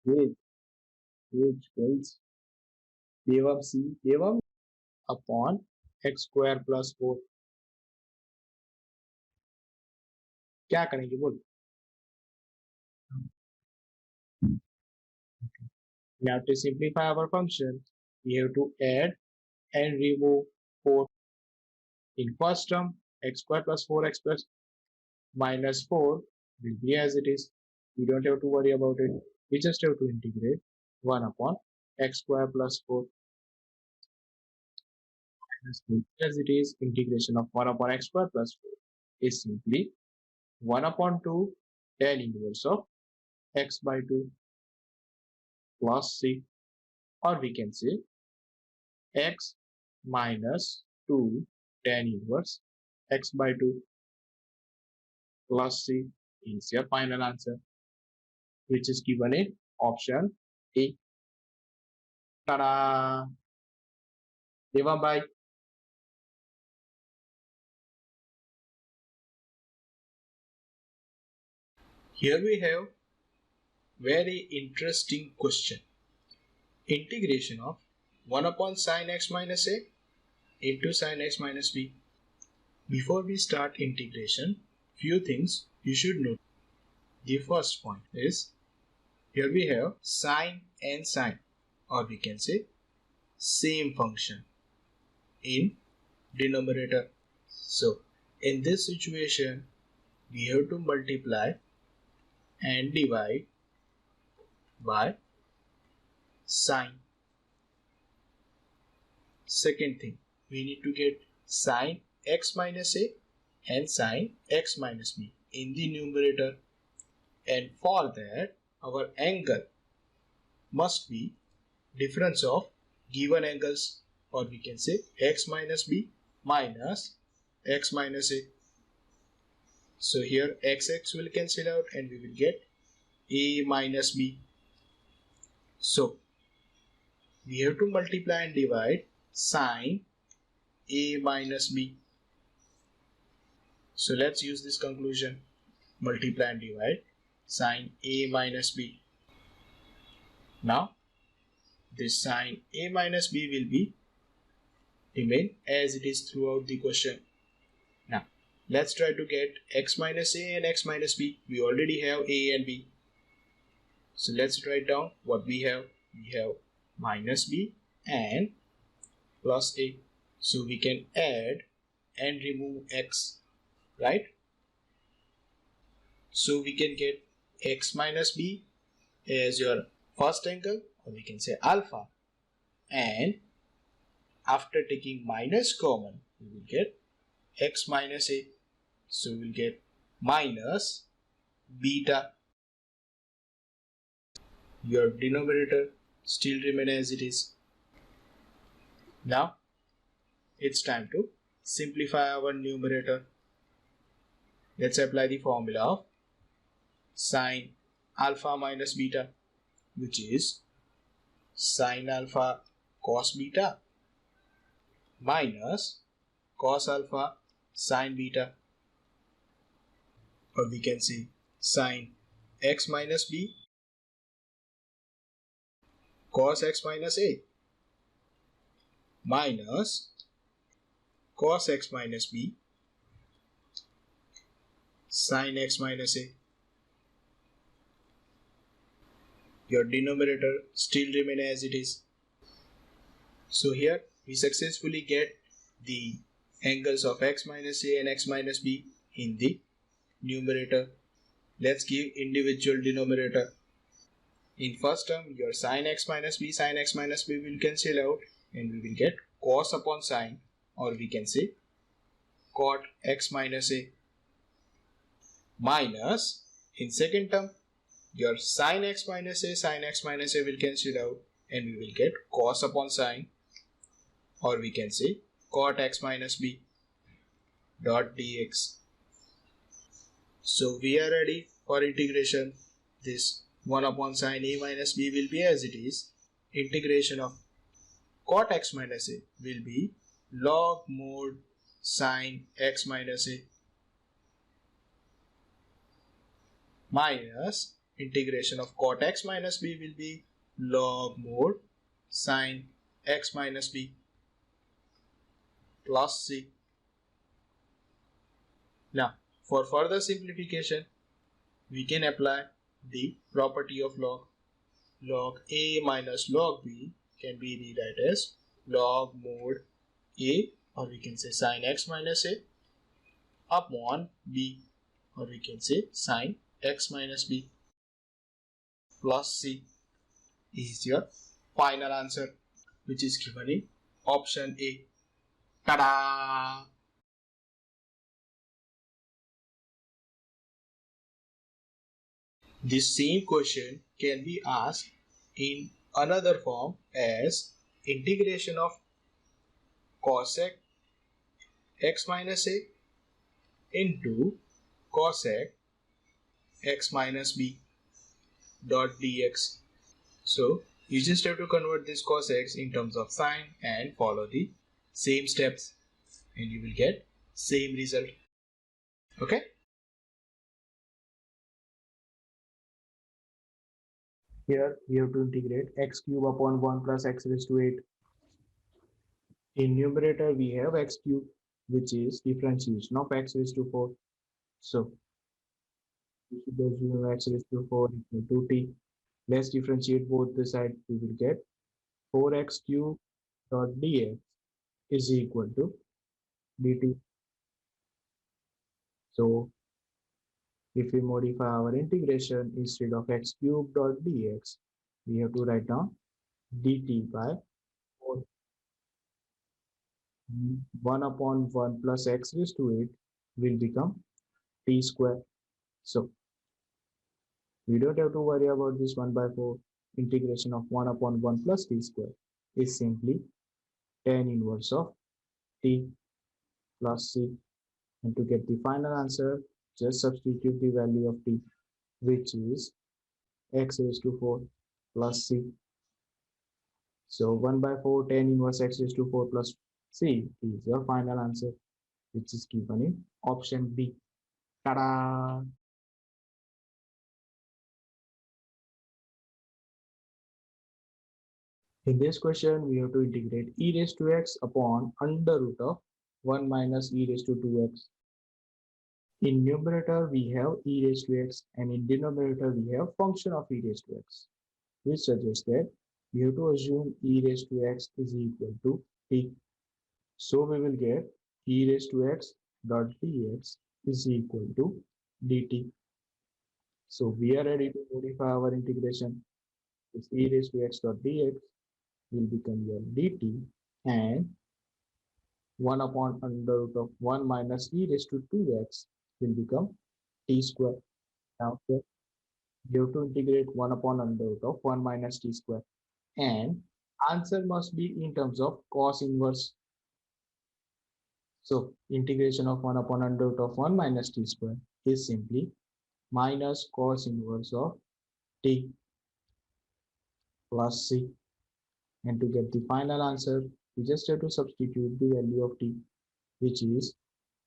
Wait, wait, guys. एवं c एवं upon x square plus 4 क्या करेंगे बोल. Now to simplify our function, we have to add and remove 4. In first term, x square plus 4x plus minus 4 will be as it is. We don't have to worry about it. We just have to integrate 1 upon x square plus 4 minus 4. As it is, integration of 1 upon x square plus 4 is simply 1 upon 2 tan inverse of x by 2 plus c, or we can say x minus 2 tan inverse x by 2 plus c is your final answer, which is given in option A. Ta-da! Eva, bye. Here we have very interesting question. Integration of 1 upon sin x minus a into sin x minus b. Before we start integration, few things you should know. The first point is, here we have sine and sine, or we can say same function in denominator. So in this situation, we have to multiply and divide by sine. Second thing, we need to get sine x minus a and sine x minus b in the numerator, and for that our angle must be difference of given angles, or we can say x minus b minus x minus a. So here x will cancel out and we will get a minus b. So we have to multiply and divide sine a minus b. So let's use this conclusion. Multiply and divide sine a minus b. Now this sine a minus b will be remain as it is throughout the question. Now let's try to get x minus a and x minus b. We already have a and b. So let's write down what we have. We have minus b and plus a. So we can add and remove x, right? So we can get x minus b as your first angle, or we can say alpha, and after taking minus common, we will get x minus a. So we will get minus beta. Your denominator still remain as it is. Now it's time to simplify our numerator. Let's apply the formula of sine alpha minus beta, which is sine alpha cos beta minus cos alpha sine beta, or we can say sine x minus b cos x minus a minus cos x minus b sin x minus a. Your denominator still remain as it is. So here we successfully get the angles of x minus a and x minus b in the numerator. Let's give individual denominator. In first term, your sin x minus b will cancel out and we will get cos upon sine, or we can say cot x minus a, minus in second term your sin x minus a will cancel out and we will get cos upon sine, or we can say cot x minus b dot dx. So we are ready for integration. This 1 upon sine a minus b will be as it is. Integration of cot x minus a will be log mod sine x minus a minus integration of cot x minus b will be log mod sine x minus b plus c. Now, for further simplification, we can apply the property of log. Log a minus log b can be rewritten as log mod a, or we can say sine x minus a, upon b, or we can say sine x minus b plus c is your final answer, which is given in option A. Ta-da! This same question can be asked in another form as integration of cosec x minus a into cosec x minus b dot dx. So you just have to convert this cos x in terms of sine and follow the same steps and you will get same result. Okay. Here we have to integrate x cube upon 1 plus x raised to 8. In numerator we have x cube, which is differentiation of x raised to 4. So we should assume x raised to 4 equal to t. Let's differentiate both the sides. We will get 4x cube dot dx is equal to dt. So if we modify our integration, instead of x cube dot dx, we have to write down dt by 4. 1 upon 1 plus x raised to 8 will become t square. So we don't have to worry about this 1 by 4. Integration of 1 upon 1 plus t square is simply tan inverse of t plus c. And to get the final answer, just substitute the value of t, which is x raised to 4 plus c. So 1 by 4 tan inverse x raised to 4 plus c is your final answer, which is given in option B. Ta-da! In this question, we have to integrate e raised to x upon under root of 1 minus e raised to 2x. In numerator, we have e raised to x, and in denominator, we have function of e raised to x, which suggests that we have to assume e raised to x is equal to t. So we will get e raised to x dot dx is equal to dt. So we are ready to modify our integration. This e raised to x dot dx will become your dt, and 1 upon under root of 1 minus e raised to 2x will become t square. Now here you have to integrate 1 upon under root of 1 minus t square, and answer must be in terms of cos inverse. So integration of 1 upon under root of 1 minus t square is simply minus cos inverse of t plus c. And to get the final answer, we just have to substitute the value of t, which is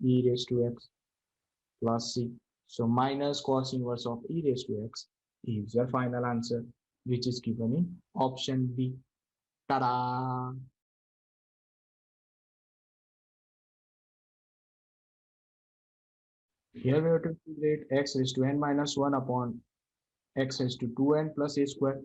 e raised to x plus c. So minus cos inverse of e raised to x is your final answer, which is given in option B. Ta-da! Here we have to integrate x raised to n minus 1 upon x raised to 2n plus a square.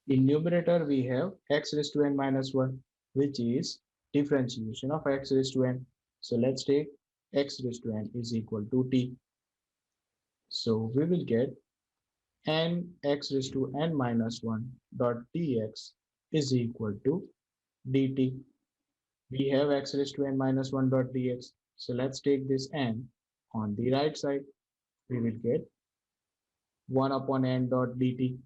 In numerator, we have x raised to n minus 1, which is differentiation of x raised to n. So let's take x raised to n is equal to t. So we will get n x raised to n minus 1 dot dx is equal to dt. We have x raised to n minus 1 dot dx. So let's take this n on the right side. We will get 1 upon n dot dt.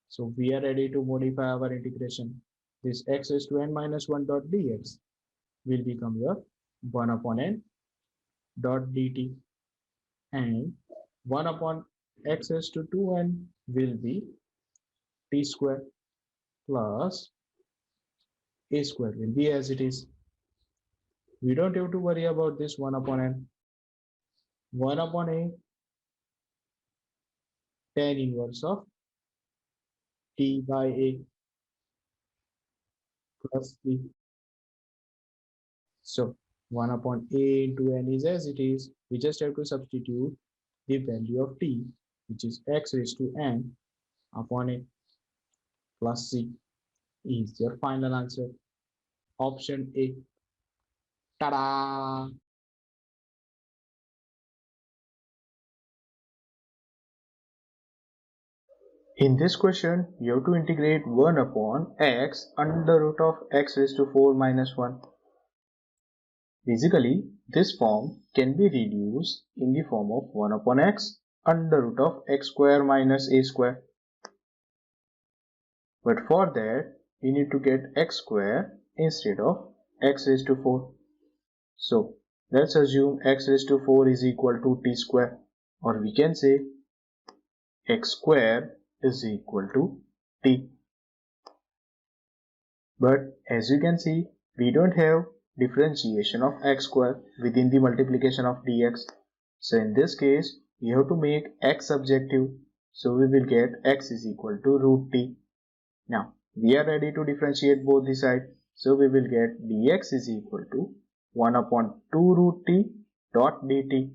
So we are ready to modify our integration. This x raised to n minus 1 dot dx will become your 1 upon n dot dt, and 1 upon x raised to 2n will be t square plus a square will be as it is. We don't have to worry about this 1 upon n. 1 upon a tan inverse of t by a plus b. So 1 upon a into n is as it is. We just have to substitute the value of t, which is x raised to n upon a plus c is your final answer. Option A. Ta-da! In this question, you have to integrate 1 upon x under root of x raised to 4 minus 1. Basically, this form can be reduced in the form of 1 upon x under root of x square minus a square. But for that, we need to get x square instead of x raised to 4. So, let's assume x raised to 4 is equal to t square, or we can say x square is equal to t. But as you can see, we don't have differentiation of x square within the multiplication of dx. So in this case, we have to make x subjective. So we will get x is equal to root t. Now we are ready to differentiate both the sides. So we will get dx is equal to 1 upon 2 root t dot dt.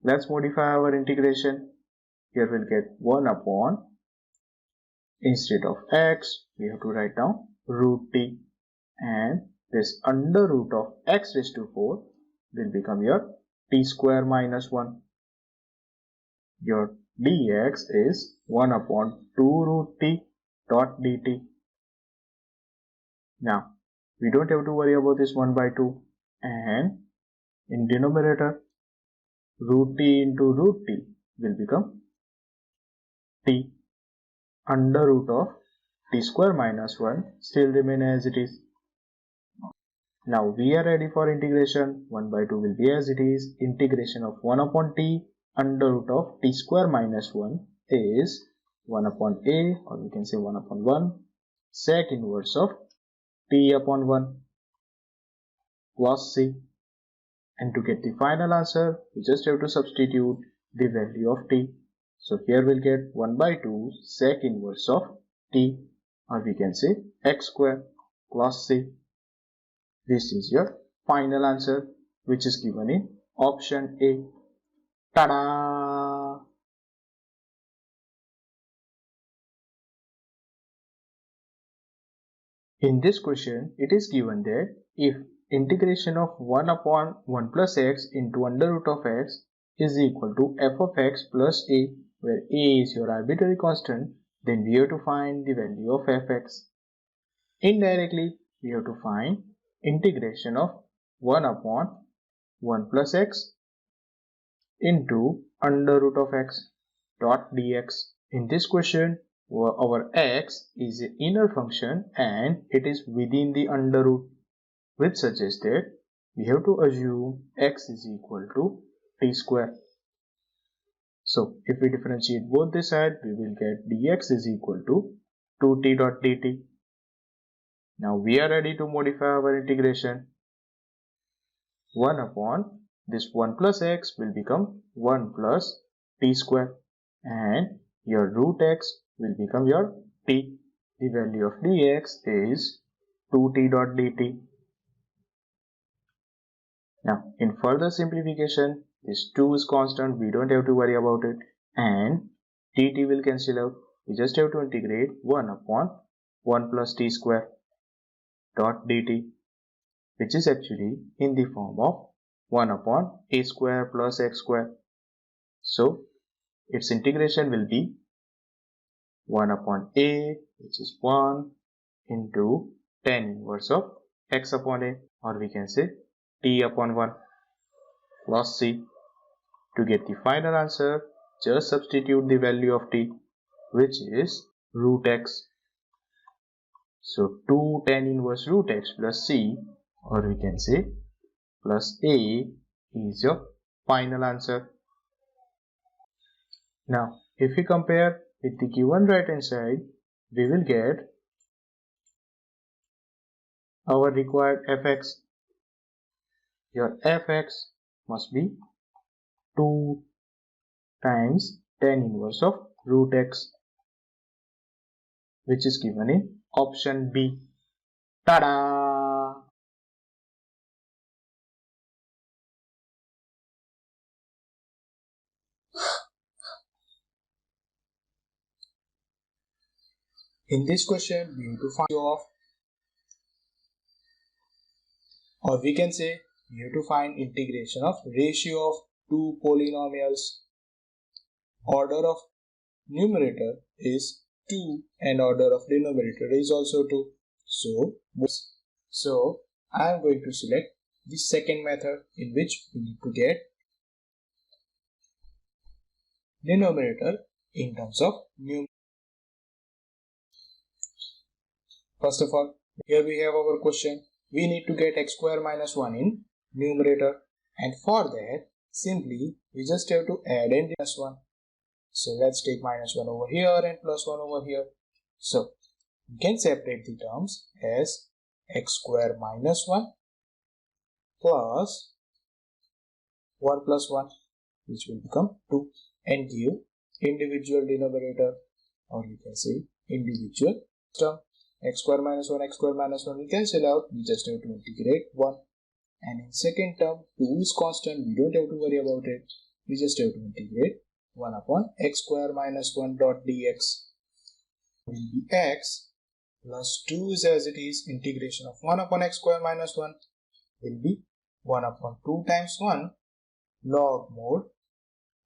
Let's modify our integration. Here we'll get 1 upon, instead of x, we have to write down root t, and this under root of x raised to 4 will become your t square minus 1. Your dx is 1 upon 2 root t dot dt. Now, we don't have to worry about this 1 by 2, and in denominator, root t into root t will become t. Under root of t square minus 1 still remain as it is. Now we are ready for integration. 1 by 2 will be as it is. Integration of 1 upon t under root of t square minus 1 is 1 upon a, or we can say 1 upon 1 sec inverse of t upon 1 plus c. And to get the final answer, we just have to substitute the value of t. So here we'll get 1 by 2 sec inverse of t, or we can say x square plus c. This is your final answer, which is given in option A. Ta-da! In this question, it is given that if integration of 1 upon 1 plus x into under root of x is equal to f of x plus a, where a is your arbitrary constant, then we have to find the value of fx. Indirectly, we have to find integration of 1 upon 1 plus x into under root of x dot dx. In this question, our x is an inner function and it is within the under root, which suggests that we have to assume x is equal to t square. So if we differentiate both the sides, we will get dx is equal to 2t dot dt. Now we are ready to modify our integration. 1 upon this 1 plus x will become 1 plus t square, and your root x will become your t. The value of dx is 2t dot dt. Now in further simplification, this 2 is constant, we don't have to worry about it, and dt will cancel out. We just have to integrate 1 upon 1 plus t square dot dt, which is actually in the form of 1 upon a square plus x square. So its integration will be 1 upon a, which is 1, into tan inverse of x upon a, or we can say t upon 1 plus c. To get the final answer, just substitute the value of t, which is root x. So 2 tan inverse root x plus c, or we can say plus a, is your final answer. Now if we compare with the given right hand side, we will get our required fx. Your fx must be 2 times tan inverse of root x, which is given in option B. Ta-da! In this question, we need to find of, or we can say we have to find integration of ratio of two polynomials. Order of numerator is 2 and order of denominator is also 2. So I am going to select the second method, in which we need to get denominator in terms of numerator. First of all, here we have our question. We need to get x square minus 1 in numerator, and for that simply we just have to add in minus 1. So let's take minus 1 over here and plus 1 over here. So we can separate the terms as x square minus 1 plus 1 plus 1, which will become 2, and give individual denominator, or you can say individual term. X square minus 1, x square minus 1 we cancel out, we just have to integrate 1. And in second term, 2 is constant, we don't have to worry about it, we just have to integrate 1 upon x square minus 1 dot dx. Will be x plus 2 is as it is, integration of 1 upon x square minus 1 will be 1 upon 2 times 1 log mod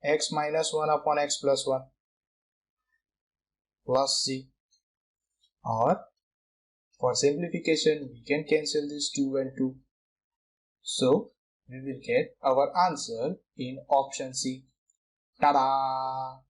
x minus 1 upon x plus 1 plus c, or for simplification we can cancel this 2 and 2. So we will get our answer in option C. Ta-da!